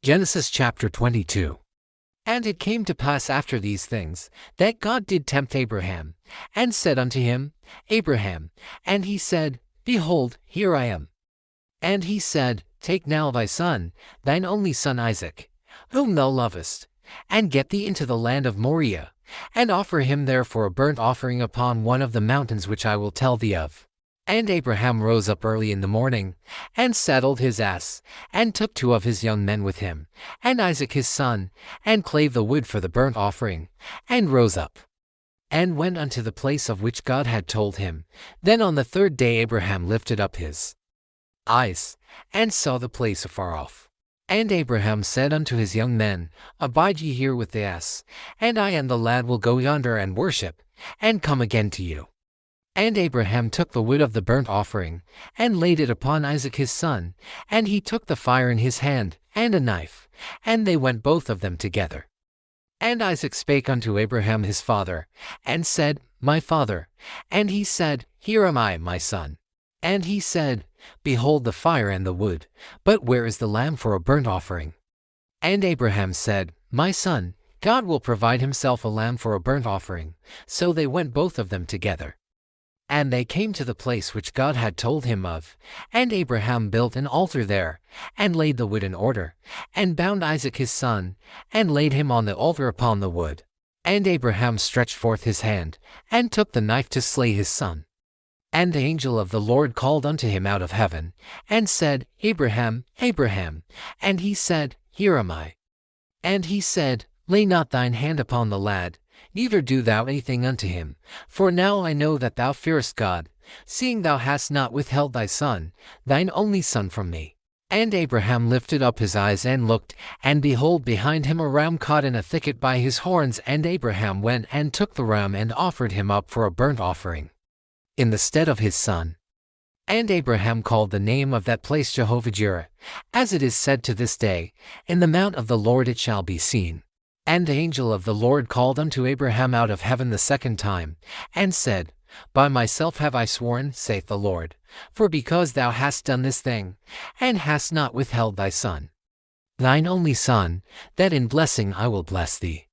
Genesis chapter 22. And it came to pass after these things, that God did tempt Abraham, and said unto him, Abraham. And he said, Behold, here I am. And he said, Take now thy son, thine only son Isaac, whom thou lovest, and get thee into the land of Moriah, and offer him there for a burnt offering upon one of the mountains which I will tell thee of. And Abraham rose up early in the morning, and saddled his ass, and took 2 of his young men with him, and Isaac his son, and clave the wood for the burnt offering, and rose up, and went unto the place of which God had told him. Then on the 3rd day Abraham lifted up his eyes, and saw the place afar off. And Abraham said unto his young men, Abide ye here with the ass, and I and the lad will go yonder and worship, and come again to you. And Abraham took the wood of the burnt offering, and laid it upon Isaac his son, and he took the fire in his hand, and a knife, and they went both of them together. And Isaac spake unto Abraham his father, and said, My father. And he said, Here am I, my son. And he said, Behold the fire and the wood, but where is the lamb for a burnt offering? And Abraham said, My son, God will provide himself a lamb for a burnt offering. So they went both of them together. And they came to the place which God had told him of, and Abraham built an altar there, and laid the wood in order, and bound Isaac his son, and laid him on the altar upon the wood. And Abraham stretched forth his hand, and took the knife to slay his son. And the angel of the Lord called unto him out of heaven, and said, Abraham, Abraham. And he said, Here am I. And he said, Lay not thine hand upon the lad, neither do thou anything unto him, for now I know that thou fearest God, seeing thou hast not withheld thy son, thine only son from me. And Abraham lifted up his eyes and looked, and behold behind him a ram caught in a thicket by his horns. And Abraham went and took the ram and offered him up for a burnt offering in the stead of his son. And Abraham called the name of that place Jehovah-Jireh, as it is said to this day, In the mount of the Lord it shall be seen. And the angel of the Lord called unto Abraham out of heaven the 2nd time, and said, By myself have I sworn, saith the Lord, for because thou hast done this thing, and hast not withheld thy son, thine only son, that in blessing I will bless thee,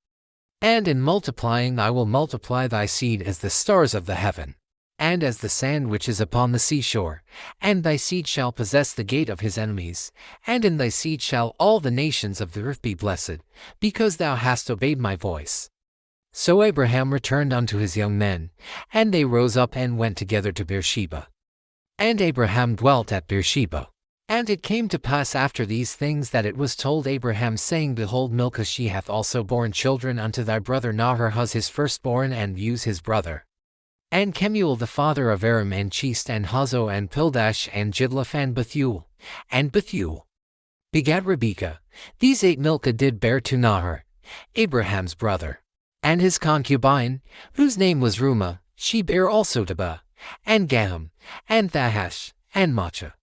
and in multiplying I will multiply thy seed as the stars of the heaven, and as the sand which is upon the seashore. And thy seed shall possess the gate of his enemies, and in thy seed shall all the nations of the earth be blessed, because thou hast obeyed my voice. So Abraham returned unto his young men, and they rose up and went together to Beersheba. And Abraham dwelt at Beersheba. And it came to pass after these things that it was told Abraham, saying, Behold, Milcah she hath also borne children unto thy brother Nahor his firstborn, and Uz his brother, and Kemuel the father of Aram, and Chist, and Hazo, and Pildash, and Jidlaph, and Bethuel. And Bethuel begat Rebekah. These 8 Milcah did bear to Nahor, Abraham's brother. And his concubine, whose name was Reumah, she bare also Debah, and Gaham, and Thahash, and Maachah.